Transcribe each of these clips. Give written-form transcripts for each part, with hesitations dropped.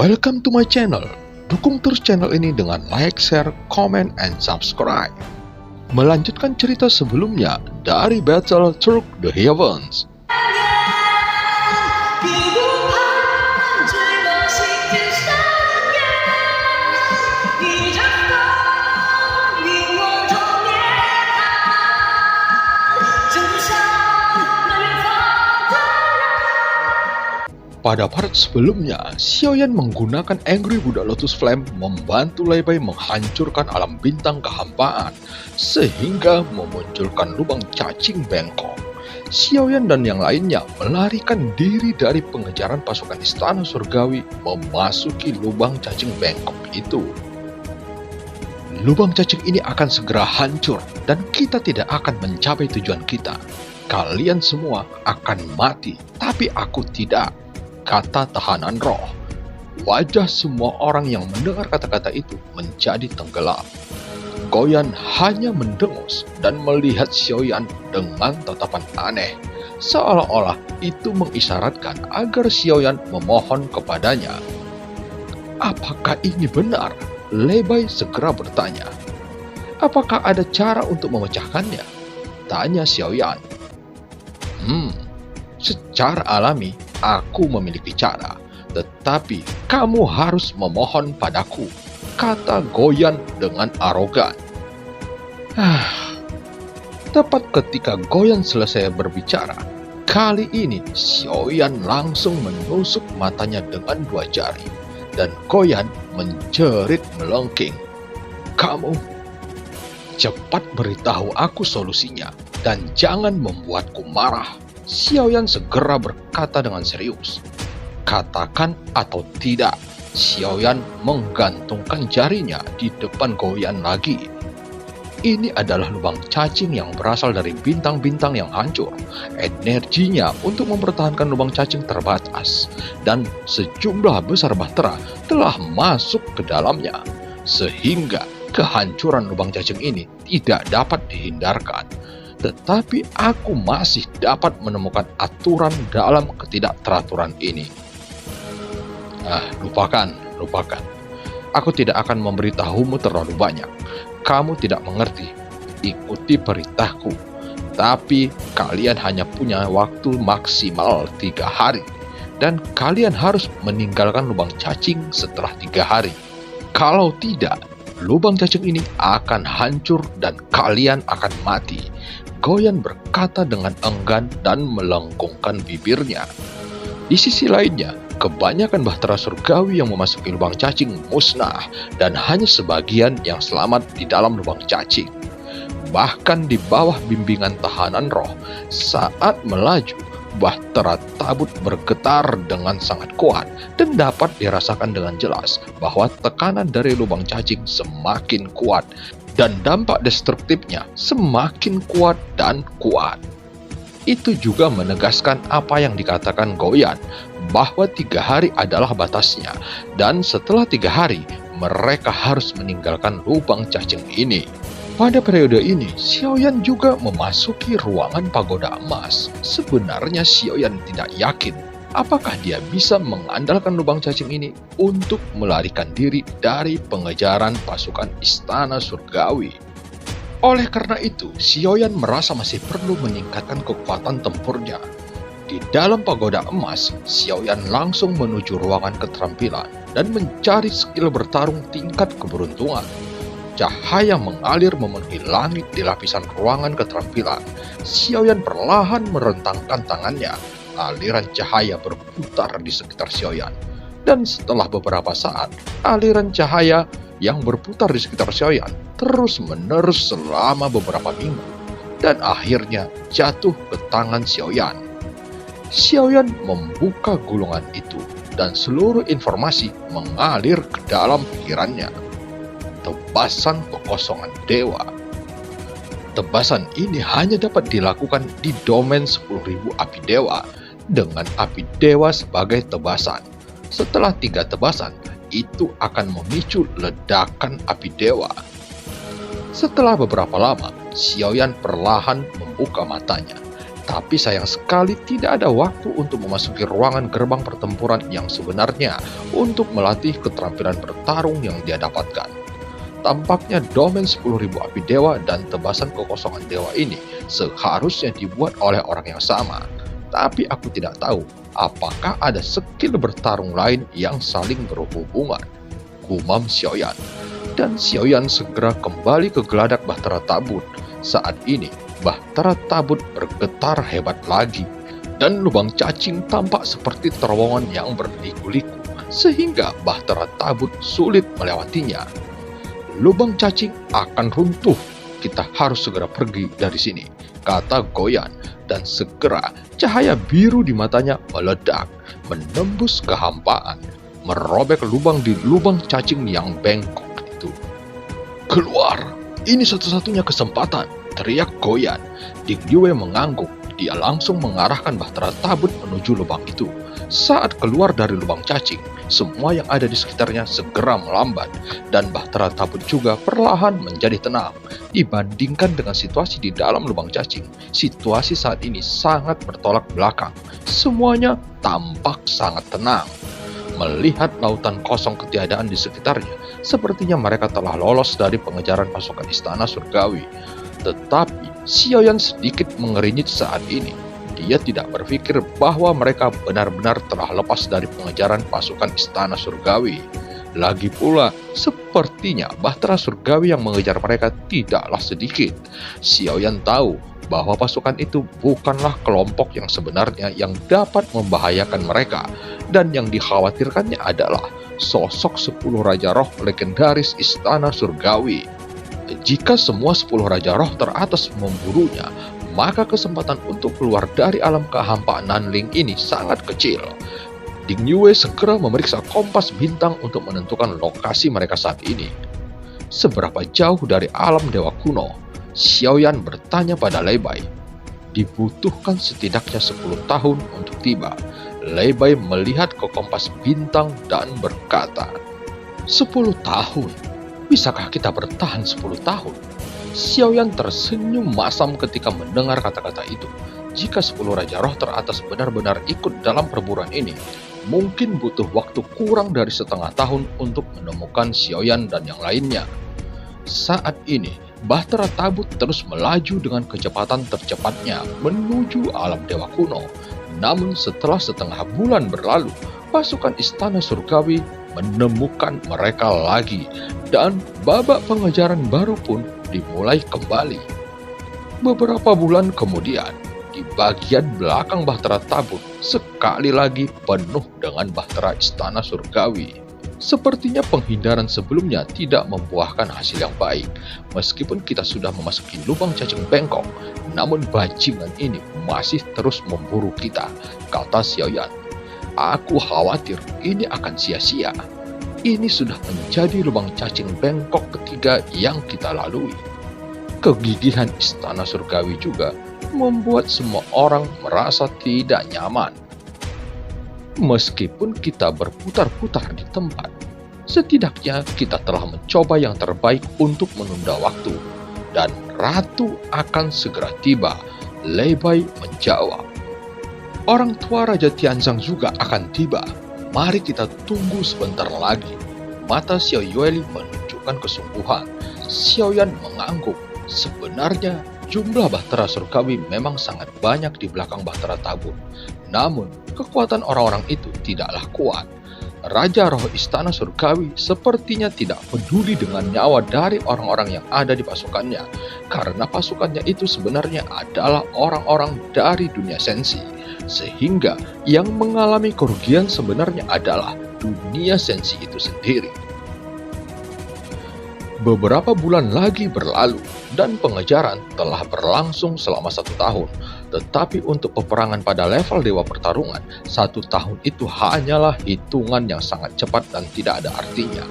Welcome to my channel. Dukung terus channel ini dengan like, share, comment, and subscribe. Melanjutkan cerita sebelumnya dari Battle Through the Heavens. Pada part sebelumnya, Xiaoyan menggunakan Angry Buddha Lotus Flame membantu Lei Bai menghancurkan alam bintang kehampaan, sehingga memunculkan lubang cacing bengkok. Xiaoyan dan yang lainnya melarikan diri dari pengejaran pasukan Istana Surgawi memasuki lubang cacing bengkok itu. Lubang cacing ini akan segera hancur dan kita tidak akan mencapai tujuan kita. Kalian semua akan mati, tapi aku tidak, kata tahanan roh. Wajah semua orang yang mendengar kata-kata itu menjadi tenggelam. Goyan hanya mendengus dan melihat Xiaoyan dengan tatapan aneh, seolah-olah itu mengisyaratkan agar Xiaoyan memohon kepadanya. Apakah ini benar? Lei Bai segera bertanya. Apakah ada cara untuk memecahkannya? Tanya Xiaoyan. Secara alami, aku memiliki cara, tetapi kamu harus memohon padaku, kata Goyan dengan arogan. Tepat ketika Goyan selesai berbicara, kali ini Xiaoyan langsung menusuk matanya dengan dua jari, dan Goyan menjerit melengking. Kamu cepat beritahu aku solusinya, dan jangan membuatku marah. Xiaoyan segera berkata dengan serius. Katakan atau tidak. Xiaoyan menggantungkan jarinya di depan Goyan lagi. Ini adalah lubang cacing yang berasal dari bintang-bintang yang hancur. Energinya untuk mempertahankan lubang cacing terbatas, dan sejumlah besar bahtera telah masuk ke dalamnya, sehingga kehancuran lubang cacing ini tidak dapat dihindarkan. Tetapi aku masih dapat menemukan aturan dalam ketidakteraturan ini. Lupakan. Aku tidak akan memberitahumu terlalu banyak. Kamu tidak mengerti. Ikuti perintahku. Tapi kalian hanya punya waktu maksimal 3 hari. Dan kalian harus meninggalkan lubang cacing setelah 3 hari. Kalau tidak, lubang cacing ini akan hancur dan kalian akan mati. Goyan berkata dengan enggan dan melengkungkan bibirnya. Di sisi lainnya, kebanyakan bahtera surgawi yang memasuki lubang cacing musnah dan hanya sebagian yang selamat di dalam lubang cacing. Bahkan di bawah bimbingan tahanan roh, saat melaju, bahtera tabut bergetar dengan sangat kuat dan dapat dirasakan dengan jelas bahwa tekanan dari lubang cacing semakin kuat dan dampak destruktifnya semakin kuat dan kuat. Itu juga menegaskan apa yang dikatakan Goyan, bahwa 3 hari adalah batasnya, dan setelah 3 hari mereka harus meninggalkan lubang cacing ini. Pada periode ini, Xiaoyan juga memasuki ruangan pagoda emas. Sebenarnya Xiaoyan tidak yakin apakah dia bisa mengandalkan lubang cacing ini untuk melarikan diri dari pengejaran pasukan Istana Surgawi. Oleh karena itu, Xiaoyan merasa masih perlu meningkatkan kekuatan tempurnya. Di dalam pagoda emas, Xiaoyan langsung menuju ruangan keterampilan dan mencari skill bertarung tingkat keberuntungan. Cahaya mengalir memenuhi langit di lapisan ruangan keterampilan. Xiaoyan perlahan merentangkan tangannya. Aliran cahaya berputar di sekitar Xiaoyan. Dan setelah beberapa saat, aliran cahaya yang berputar di sekitar Xiaoyan terus-menerus selama beberapa minggu. Dan akhirnya jatuh ke tangan Xiaoyan. Xiaoyan membuka gulungan itu dan seluruh informasi mengalir ke dalam pikirannya. Tebasan kekosongan dewa. Tebasan ini hanya dapat dilakukan di domain 10.000 api dewa, dengan api dewa sebagai tebasan. Setelah 3 tebasan, itu akan memicu ledakan api dewa. Setelah beberapa lama, Xiaoyan perlahan membuka matanya. Tapi sayang sekali tidak ada waktu untuk memasuki ruangan gerbang pertempuran yang sebenarnya untuk melatih keterampilan bertarung yang dia dapatkan. Tampaknya domain 10.000 api dewa dan tebasan kekosongan dewa ini seharusnya dibuat oleh orang yang sama. Tapi aku tidak tahu apakah ada skill bertarung lain yang saling berhubungan, gumam Xiaoyan. Dan Xiaoyan segera kembali ke geladak Bahtera Tabut. Saat ini Bahtera Tabut bergetar hebat lagi, dan lubang cacing tampak seperti terowongan yang berliku-liku, sehingga Bahtera Tabut sulit melewatinya. Lubang cacing akan runtuh, kita harus segera pergi dari sini, kata Goyan, dan segera cahaya biru di matanya meledak, menembus kehampaan, merobek lubang di lubang cacing yang bengkok itu. Keluar, ini satu-satunya kesempatan, teriak Goyan. Ding Yue mengangguk, dia langsung mengarahkan Bahtera Tabut menuju lubang itu. Saat keluar dari lubang cacing, semua yang ada di sekitarnya segera melambat, dan Bahtera Tabut juga perlahan menjadi tenang. Dibandingkan dengan situasi di dalam lubang cacing, situasi saat ini sangat bertolak belakang. Semuanya tampak sangat tenang. Melihat lautan kosong ketiadaan di sekitarnya, sepertinya mereka telah lolos dari pengejaran pasukan Istana Surgawi. Tetapi Xiaoyan sedikit mengernyit saat ini. Dia tidak berpikir bahwa mereka benar-benar telah lepas dari pengejaran pasukan Istana Surgawi. Lagi pula, sepertinya Bahtera Surgawi yang mengejar mereka tidaklah sedikit. Xiaoyan tahu bahwa pasukan itu bukanlah kelompok yang sebenarnya yang dapat membahayakan mereka, dan yang dikhawatirkannya adalah sosok 10 Raja Roh legendaris Istana Surgawi. Jika semua 10 Raja Roh teratas memburunya, maka kesempatan untuk keluar dari alam kehampaan Nanling ini sangat kecil. Ding Yue segera memeriksa kompas bintang untuk menentukan lokasi mereka saat ini. Seberapa jauh dari alam dewa kuno? Xiaoyan bertanya pada Lei Bai. Dibutuhkan setidaknya 10 tahun untuk tiba. Lei Bai melihat ke kompas bintang dan berkata, 10 tahun? Bisakah kita bertahan 10 tahun? Xiaoyan tersenyum masam ketika mendengar kata-kata itu. Jika 10 Raja Roh teratas benar-benar ikut dalam perburuan ini, mungkin butuh waktu kurang dari setengah tahun untuk menemukan Xiaoyan dan yang lainnya. Saat ini, Bahtera Tabut terus melaju dengan kecepatan tercepatnya menuju alam dewa kuno. Namun setelah setengah bulan berlalu, pasukan Istana Surgawi menemukan mereka lagi, dan babak pengejaran baru pun dimulai kembali. Beberapa bulan kemudian, di bagian belakang Bahtera Tabut sekali lagi penuh dengan Bahtera Istana Surgawi. Sepertinya penghindaran sebelumnya tidak membuahkan hasil yang baik. Meskipun kita sudah memasuki lubang cacing bengkok, namun bajingan ini masih terus memburu kita, kata Xiaoyan. Aku khawatir ini akan sia-sia. Ini sudah menjadi lubang cacing bengkok ketiga yang kita lalui. Kegigihan Istana Surgawi juga membuat semua orang merasa tidak nyaman. Meskipun kita berputar-putar di tempat, setidaknya kita telah mencoba yang terbaik untuk menunda waktu, dan Ratu akan segera tiba, Lei Bai menjawab. Orang tua Raja Tianzang juga akan tiba. Mari kita tunggu sebentar lagi. Mata Xiao Yueli menunjukkan kesungguhan. Xiaoyan mengangguk. Sebenarnya jumlah Bahtera Surgawi memang sangat banyak di belakang Bahtera Tabut. Namun, kekuatan orang-orang itu tidaklah kuat. Raja Roh Istana Surgawi sepertinya tidak peduli dengan nyawa dari orang-orang yang ada di pasukannya, karena pasukannya itu sebenarnya adalah orang-orang dari dunia sensi, sehingga yang mengalami kerugian sebenarnya adalah dunia sensi itu sendiri. Beberapa bulan lagi berlalu, dan pengejaran telah berlangsung selama 1 tahun. Tetapi untuk peperangan pada level Dewa Pertarungan, 1 tahun itu hanyalah hitungan yang sangat cepat dan tidak ada artinya.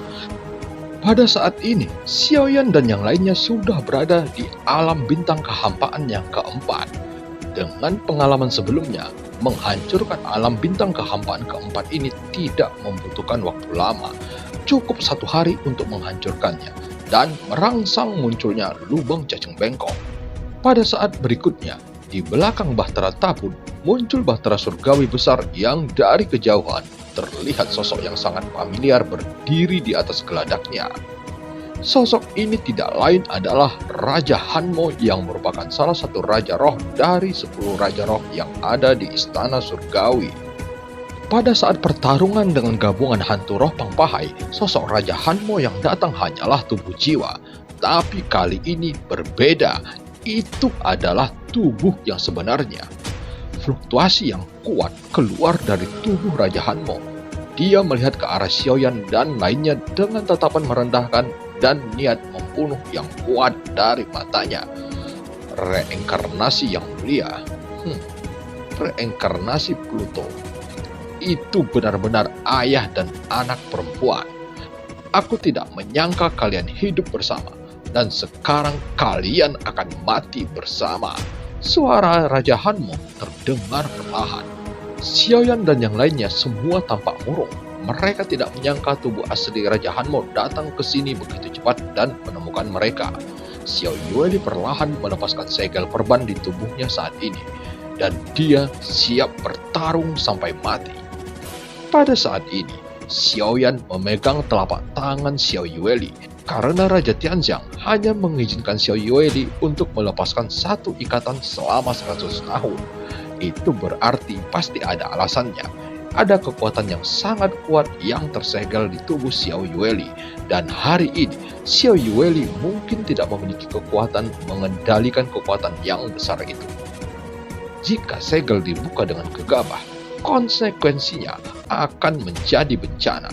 Pada saat ini, Xiaoyan dan yang lainnya sudah berada di alam bintang kehampaan yang keempat. Dengan pengalaman sebelumnya, menghancurkan alam bintang kehampaan keempat ini tidak membutuhkan waktu lama. Cukup 1 hari untuk menghancurkannya dan merangsang munculnya lubang cacing bengkok. Pada saat berikutnya, Di belakang Bahtera Tabun muncul Bahtera Surgawi besar yang dari kejauhan terlihat sosok yang sangat familiar berdiri di atas geladaknya. Sosok ini tidak lain adalah Raja Hanmo yang merupakan salah satu Raja Roh dari 10 Raja Roh yang ada di Istana Surgawi. Pada saat pertarungan dengan gabungan hantu roh Pangpahai, sosok Raja Hanmo yang datang hanyalah tubuh jiwa. Tapi kali ini berbeda, itu adalah tubuh yang sebenarnya. Fluktuasi yang kuat keluar dari tubuh Raja Hanmo. Dia melihat ke arah Xiaoyan dan lainnya dengan tatapan merendahkan dan niat membunuh yang kuat dari matanya. Reinkarnasi yang mulia. Reinkarnasi Pluto. Itu benar-benar ayah dan anak perempuan. Aku tidak menyangka kalian hidup bersama. Dan sekarang kalian akan mati bersama. Suara Raja Hanmo terdengar perlahan. Xiaoyan dan yang lainnya semua tampak murung. Mereka tidak menyangka tubuh asli Raja Hanmo datang ke sini begitu cepat dan menemukan mereka. Xiao Yueli perlahan melepaskan segel perban di tubuhnya saat ini. Dan dia siap bertarung sampai mati. Pada saat ini, Xiaoyan memegang telapak tangan Xiao Yueli. Karena Raja Tianxiang hanya mengizinkan Xiao Yueli untuk melepaskan satu ikatan selama 100 tahun. Itu berarti pasti ada alasannya. Ada kekuatan yang sangat kuat yang tersegel di tubuh Xiao Yueli. Dan hari ini, Xiao Yueli mungkin tidak memiliki kekuatan mengendalikan kekuatan yang besar itu. Jika segel dibuka dengan gegabah, konsekuensinya akan menjadi bencana.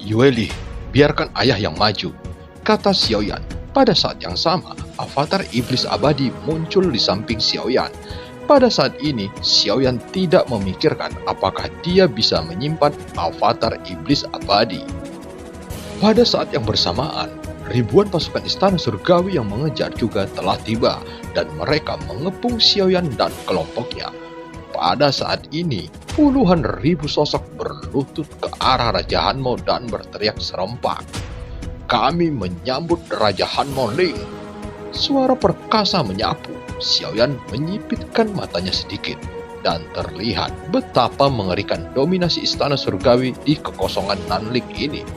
Yueli, biarkan ayah yang maju, kata Xiaoyan. Pada saat yang sama, avatar iblis abadi muncul di samping Xiaoyan. Pada saat ini, Xiaoyan tidak memikirkan apakah dia bisa menyimpan avatar iblis abadi. Pada saat yang bersamaan, ribuan pasukan Istana Surgawi yang mengejar juga telah tiba dan mereka mengepung Xiaoyan dan kelompoknya. Pada saat ini, puluhan ribu sosok berlutut ke arah Raja Hanmo dan berteriak serempak. Kami menyambut Raja Hanmo Ling. Suara perkasa menyapu. Xiaoyan menyipitkan matanya sedikit. Dan terlihat betapa mengerikan dominasi Istana Surgawi di kekosongan Nanling ini.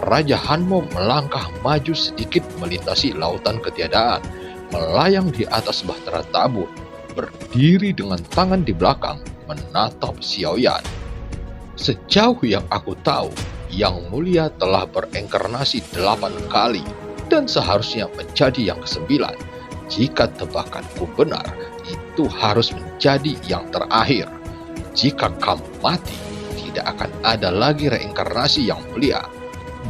Raja Hanmo melangkah maju sedikit melintasi lautan ketiadaan. Melayang di atas Bahtera Tabun. Berdiri dengan tangan di belakang, menatap Xiaoyan. Sejauh yang aku tahu, Yang Mulia telah bereinkarnasi 8 kali, dan seharusnya menjadi yang ke-9. Jika tebakanku benar, itu harus menjadi yang terakhir. Jika kamu mati, tidak akan ada lagi reinkarnasi Yang Mulia,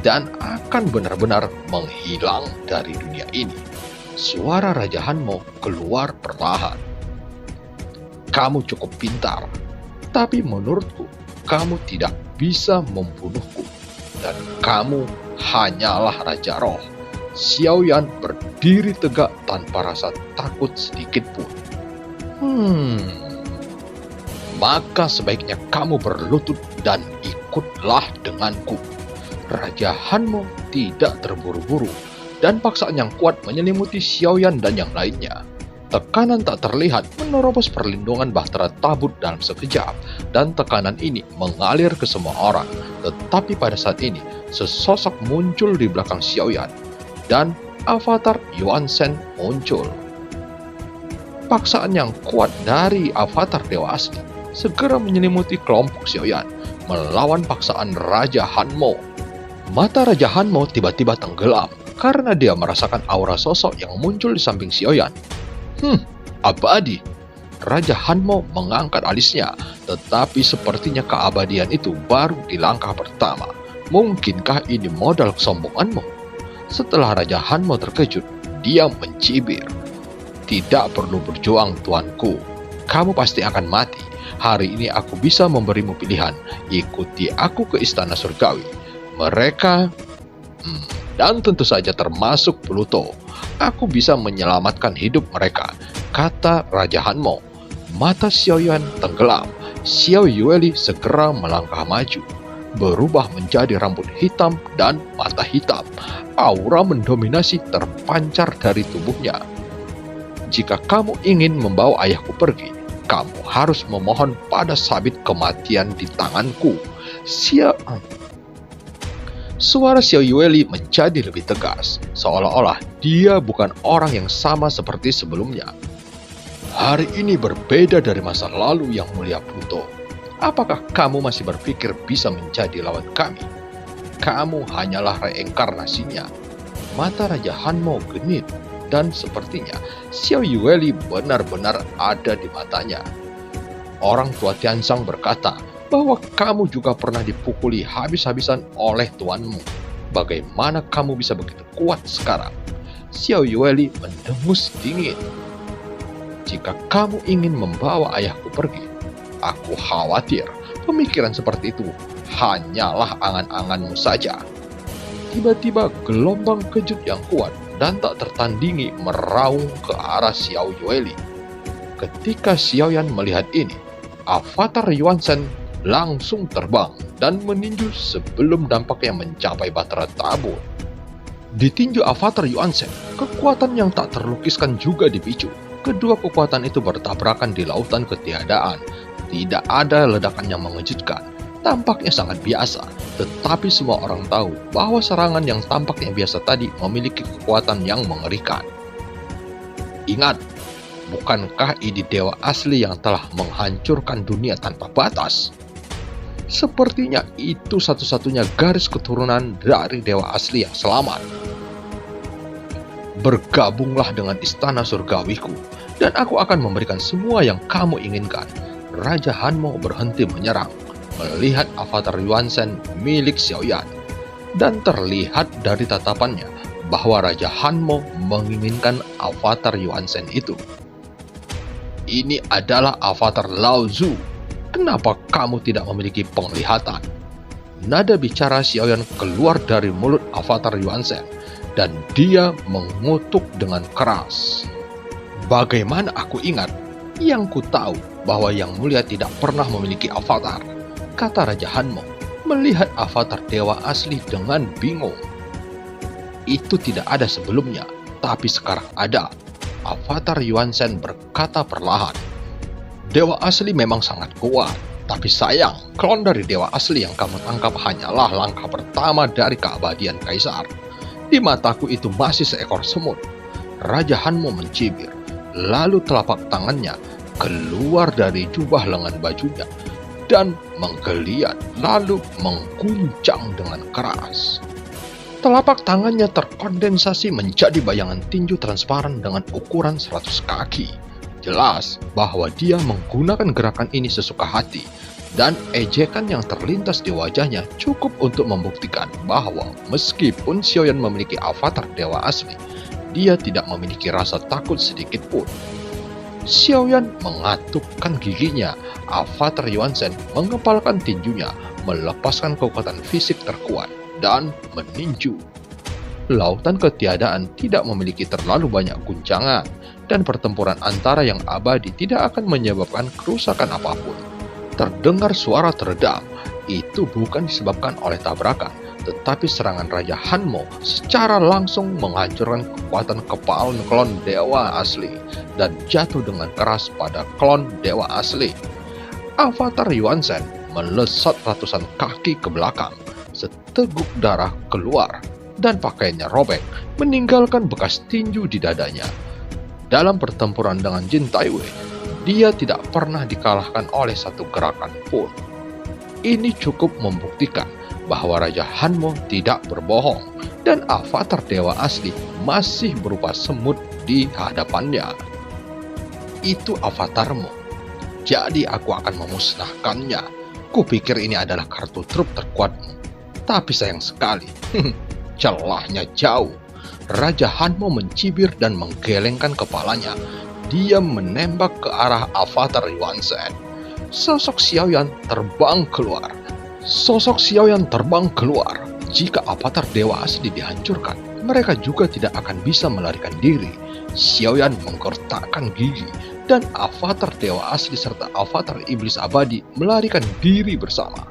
dan akan benar-benar menghilang dari dunia ini. Suara Raja Hanmo keluar perlahan. Kamu cukup pintar, tapi menurutku kamu tidak bisa membunuhku, dan kamu hanyalah Raja Roh. Xiaoyan berdiri tegak tanpa rasa takut sedikit pun. Maka sebaiknya kamu berlutut dan ikutlah denganku. Raja Hanmo tidak terburu-buru, dan paksaan yang kuat menyelimuti Xiaoyan dan yang lainnya. Tekanan tak terlihat menerobos perlindungan Bahtera Tabun dalam sekejap, dan tekanan ini mengalir ke semua orang. Tetapi pada saat ini, sesosok muncul di belakang Xiaoyan, dan avatar Yuan Shen muncul. Paksaan yang kuat dari avatar Dewa Asli segera menyelimuti kelompok Xiaoyan, melawan paksaan Raja Hanmo. Mata Raja Hanmo tiba-tiba tenggelam, karena dia merasakan aura sosok yang muncul di samping Xiaoyan. Abadi. Raja Hanmo mengangkat alisnya, tetapi sepertinya keabadian itu baru di langkah pertama. Mungkinkah ini modal kesombonganmu? Setelah Raja Hanmo terkejut, dia mencibir. Tidak perlu berjuang, tuanku. Kamu pasti akan mati. Hari ini aku bisa memberimu pilihan. Ikuti aku ke Istana Surgawi. Mereka, dan tentu saja termasuk Pluto. Aku bisa menyelamatkan hidup mereka, kata Raja Hanmo. Mata Xiaoyan tenggelam. Xiao Yueli segera melangkah maju, berubah menjadi rambut hitam dan mata hitam. Aura mendominasi terpancar dari tubuhnya. Jika kamu ingin membawa ayahku pergi, kamu harus memohon pada sabit kematian di tanganku. Suara Xiao Yueli menjadi lebih tegas, seolah-olah dia bukan orang yang sama seperti sebelumnya. Hari ini berbeda dari masa lalu yang mulia Pluto. Apakah kamu masih berpikir bisa menjadi lawan kami? Kamu hanyalah reinkarnasinya. Mata Raja Hanmo genit, dan sepertinya Xiao Yueli benar-benar ada di matanya. Orang tua Tianzang berkata bahwa kamu juga pernah dipukuli habis-habisan oleh tuanmu. Bagaimana kamu bisa begitu kuat sekarang? Xiao Yueli mendengus dingin. Jika kamu ingin membawa ayahku pergi, aku khawatir pemikiran seperti itu hanyalah angan-anganmu saja. Tiba-tiba gelombang kejut yang kuat dan tak tertandingi meraung ke arah Xiao Yueli. Ketika Xiaoyan melihat ini, avatar Yuan Shen langsung terbang dan meninju sebelum dampaknya mencapai Bahtera Tabun. Di tinju avatar Yuan Shen, kekuatan yang tak terlukiskan juga dipicu. Kedua kekuatan itu bertabrakan di lautan ketiadaan. Tidak ada ledakan yang mengejutkan. Tampaknya sangat biasa, tetapi semua orang tahu bahwa serangan yang tampaknya biasa tadi memiliki kekuatan yang mengerikan. Ingat, bukankah ini dewa asli yang telah menghancurkan dunia tanpa batas? Sepertinya itu satu-satunya garis keturunan dari dewa asli yang selamat. Bergabunglah dengan istana surgawiku, dan aku akan memberikan semua yang kamu inginkan. Raja Hanmo berhenti menyerang, melihat avatar Yuan Shen milik Xiaoyan, dan terlihat dari tatapannya bahwa Raja Hanmo menginginkan avatar Yuan Shen itu. Ini adalah avatar Lao Zu. Kenapa kamu tidak memiliki penglihatan? Nada bicara Xiaoyan keluar dari mulut avatar Yuan Shen, dan dia mengutuk dengan keras. Bagaimana aku ingat? Yang ku tahu bahwa Yang Mulia tidak pernah memiliki avatar, kata Raja Hanmo, melihat avatar dewa asli dengan bingung. Itu tidak ada sebelumnya, tapi sekarang ada. Avatar Yuan Shen berkata perlahan. Dewa asli memang sangat kuat, tapi sayang, klon dari dewa asli yang kamu tangkap hanyalah langkah pertama dari keabadian Kaisar. Di mataku itu masih seekor semut. Raja Hanmo mencibir, lalu telapak tangannya keluar dari jubah lengan bajunya dan menggeliat, lalu mengguncang dengan keras. Telapak tangannya terkondensasi menjadi bayangan tinju transparan dengan ukuran 100 kaki. Jelas bahwa dia menggunakan gerakan ini sesuka hati, dan ejekan yang terlintas di wajahnya cukup untuk membuktikan bahwa meskipun Xiaoyan memiliki avatar dewa asli, dia tidak memiliki rasa takut sedikit pun. Xiaoyan mengatupkan giginya. Avatar Yuan Shen mengepalkan tinjunya, melepaskan kekuatan fisik terkuat, dan meninju. Lautan ketiadaan tidak memiliki terlalu banyak guncangan, dan pertempuran antara yang abadi tidak akan menyebabkan kerusakan apapun. Terdengar suara teredam. Itu bukan disebabkan oleh tabrakan, tetapi serangan Raja Hanmo secara langsung menghancurkan kekuatan kepalan klon dewa asli dan jatuh dengan keras pada klon dewa asli. Avatar Yuan Shen melesat ratusan kaki ke belakang. Seteguk darah keluar dan pakaiannya robek, meninggalkan bekas tinju di dadanya. Dalam pertempuran dengan Jin Taiwei, dia tidak pernah dikalahkan oleh satu gerakan pun. Ini cukup membuktikan bahwa Raja Hanmo tidak berbohong, dan avatar dewa asli masih berupa semut di hadapannya. Itu avatarmu, jadi aku akan memusnahkannya. Kupikir ini adalah kartu truf terkuatmu, tapi sayang sekali, celahnya jauh. Raja Hanmo mencibir dan menggelengkan kepalanya. Dia menembak ke arah avatar Yuan Shen. Sosok Xiaoyan terbang keluar. Jika avatar dewa asli dihancurkan, mereka juga tidak akan bisa melarikan diri. Xiaoyan menggertakkan gigi, dan avatar dewa asli serta avatar iblis abadi melarikan diri bersama.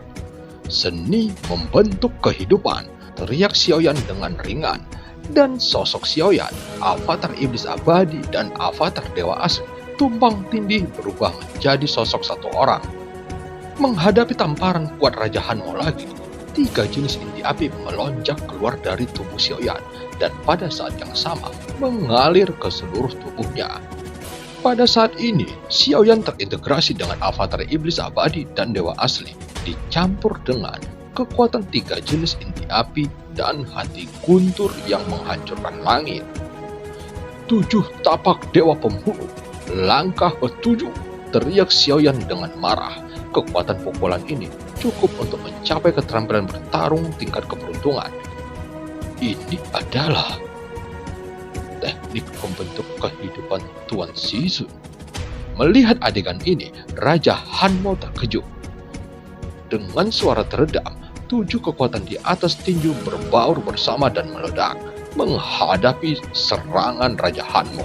Seni membentuk kehidupan, teriak Xiaoyan dengan ringan. Dan sosok Xiaoyan, avatar iblis abadi dan avatar dewa asli, tumpang tindih berubah menjadi sosok satu orang. Menghadapi tamparan kuat Raja Hanmo lagi, 3 jenis inti api melonjak keluar dari tubuh Xiaoyan dan pada saat yang sama mengalir ke seluruh tubuhnya. Pada saat ini, Xiaoyan terintegrasi dengan avatar iblis abadi dan dewa asli, dicampur dengan kekuatan 3 jenis inti api dan hati guntur yang menghancurkan langit. 7 tapak dewa pembunuh, langkah ke-7, teriak Xiaoyan dengan marah. Kekuatan pukulan ini cukup untuk mencapai keterampilan bertarung tingkat keberuntungan. Ini adalah teknik pembentuk kehidupan Tuan Shizun. Melihat adegan ini, Raja Hanmo terkejut. Dengan suara teredam, 7 kekuatan di atas tinju berbaur bersama dan meledak, menghadapi serangan Raja Hanmo.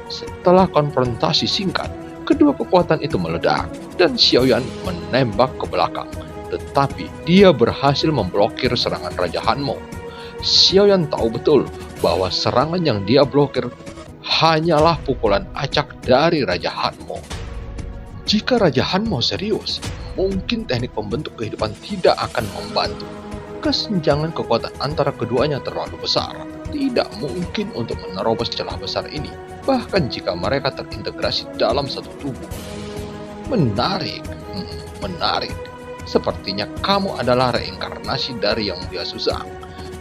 Setelah konfrontasi singkat, kedua kekuatan itu meledak, dan Xiaoyan menembak ke belakang. Tetapi dia berhasil memblokir serangan Raja Hanmo. Xiaoyan tahu betul bahwa serangan yang dia blokir hanyalah pukulan acak dari Raja Hanmo. Jika Raja Hanmo serius, mungkin teknik pembentuk kehidupan tidak akan membantu. Kesenjangan kekuatan antara keduanya terlalu besar. Tidak mungkin untuk menerobos celah besar ini, bahkan jika mereka terintegrasi dalam satu tubuh. Menarik. Sepertinya kamu adalah reinkarnasi dari Yang Mulia Susang.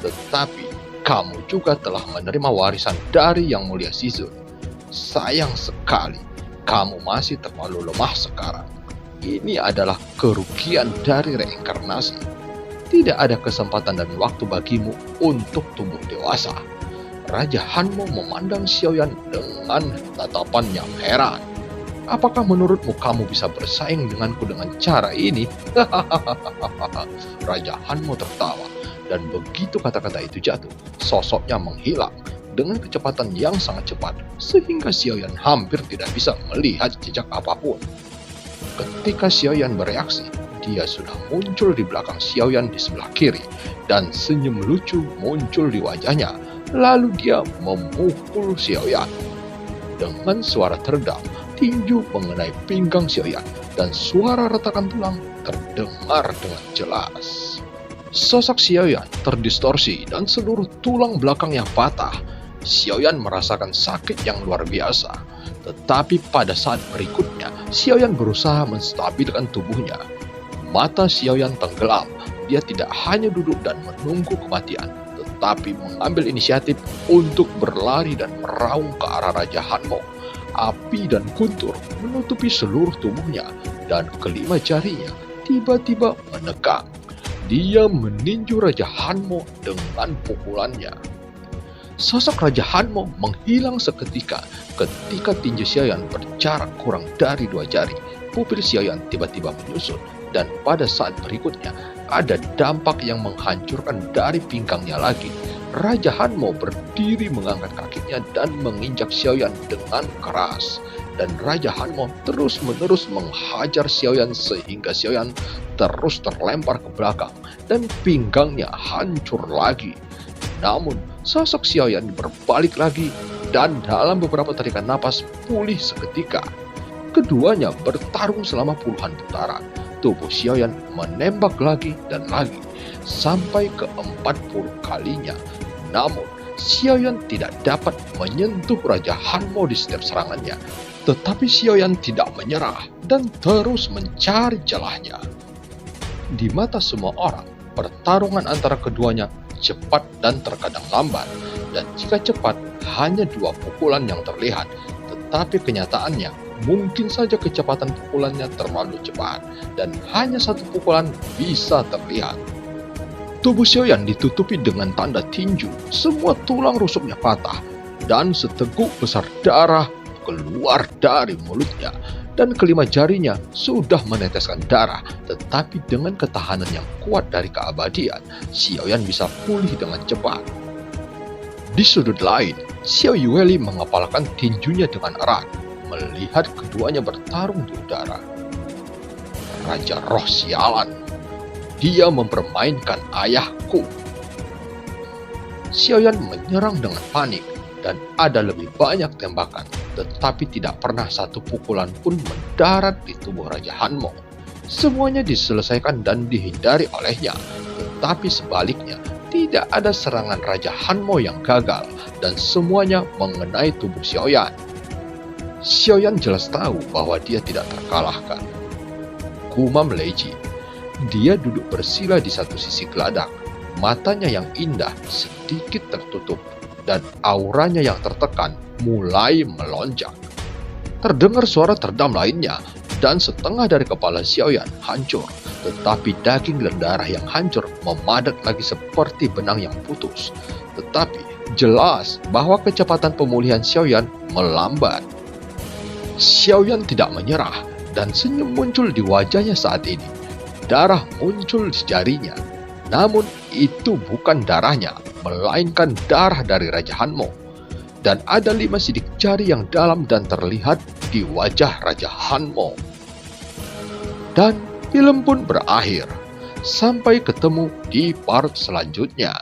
Tetapi kamu juga telah menerima warisan dari Yang Mulia Shizun. Sayang sekali, kamu masih terlalu lemah sekarang. Ini adalah kerugian dari reinkarnasi. Tidak ada kesempatan dan waktu bagimu untuk tumbuh dewasa. Raja Hanmo memandang Xiaoyan dengan tatapan yang heran. Apakah menurutmu kamu bisa bersaing denganku dengan cara ini? Raja Hanmo tertawa, dan begitu kata-kata itu jatuh, sosoknya menghilang dengan kecepatan yang sangat cepat, sehingga Xiaoyan hampir tidak bisa melihat jejak apapun. Ketika Xiaoyan bereaksi, dia sudah muncul di belakang Xiaoyan di sebelah kiri, dan senyum lucu muncul di wajahnya. Lalu dia memukul Xiaoyan. Dengan suara teredam, tinju mengenai pinggang Xiaoyan, dan suara retakan tulang terdengar dengan jelas. Sosok Xiaoyan terdistorsi dan seluruh tulang belakangnya patah. Xiaoyan merasakan sakit yang luar biasa. Tetapi pada saat berikutnya, Xiaoyan berusaha menstabilkan tubuhnya. Mata Xiaoyan tenggelam. Dia tidak hanya duduk dan menunggu kematian, tetapi mengambil inisiatif untuk berlari dan meraung ke arah Raja Hanmo. Api dan guntur menutupi seluruh tubuhnya, dan kelima jarinya tiba-tiba menegang. Dia meninju Raja Hanmo dengan pukulannya. Sosok Raja Hanmo menghilang seketika ketika tinju Xiaoyan berjarak kurang dari 2 jari. Pupil Xiaoyan tiba-tiba menyusut, dan pada saat berikutnya ada dampak yang menghancurkan dari pinggangnya lagi. Raja Hanmo berdiri mengangkat kakinya dan menginjak Xiaoyan dengan keras. Dan Raja Hanmo terus-menerus menghajar Xiaoyan sehingga Xiaoyan terus terlempar ke belakang dan pinggangnya hancur lagi. Namun, sosok Xiaoyan berbalik lagi dan dalam beberapa tarikan napas pulih seketika. Keduanya bertarung selama puluhan putaran. Tubuh Xiaoyan menembak lagi dan lagi sampai ke 40 kalinya. Namun, Xiaoyan tidak dapat menyentuh Raja Hanmo di setiap serangannya. Tetapi Xiaoyan tidak menyerah dan terus mencari celahnya. Di mata semua orang, pertarungan antara keduanya cepat dan terkadang lambat. Dan jika cepat, hanya 2 pukulan yang terlihat. Tetapi kenyataannya, mungkin saja kecepatan pukulannya terlalu cepat, dan hanya 1 pukulan bisa terlihat. Tubuh Xiaoyan ditutupi dengan tanda tinju, semua tulang rusuknya patah, dan seteguk besar darah keluar dari mulutnya, dan kelima jarinya sudah meneteskan darah. Tetapi dengan ketahanan yang kuat dari keabadian, Xiaoyan bisa pulih dengan cepat. Di sudut lain, Xiao Yueli mengepalkan tinjunya dengan erat, melihat keduanya bertarung di udara. Raja Roh Sialan, dia mempermainkan ayahku. Xiaoyan menyerang dengan panik dan ada lebih banyak tembakan, tetapi tidak pernah satu pukulan pun mendarat di tubuh Raja Hanmo. Semuanya diselesaikan dan dihindari olehnya, tetapi sebaliknya tidak ada serangan Raja Hanmo yang gagal dan semuanya mengenai tubuh Xiaoyan. Xiaoyan jelas tahu bahwa dia tidak terkalahkan. Gumam Leiji. Dia duduk bersila di satu sisi geladak, matanya yang indah sedikit tertutup dan auranya yang tertekan mulai melonjak. Terdengar suara terdam lainnya dan setengah dari kepala Xiaoyan hancur, tetapi daging dan darah yang hancur memadat lagi seperti benang yang putus. Tetapi jelas bahwa kecepatan pemulihan Xiaoyan melambat. Xiaoyan tidak menyerah dan senyum muncul di wajahnya saat ini. Darah muncul di jarinya. Namun itu bukan darahnya, melainkan darah dari Raja Hanmo. Dan ada 5 sidik jari yang dalam dan terlihat di wajah Raja Hanmo. Dan film pun berakhir. Sampai ketemu di part selanjutnya.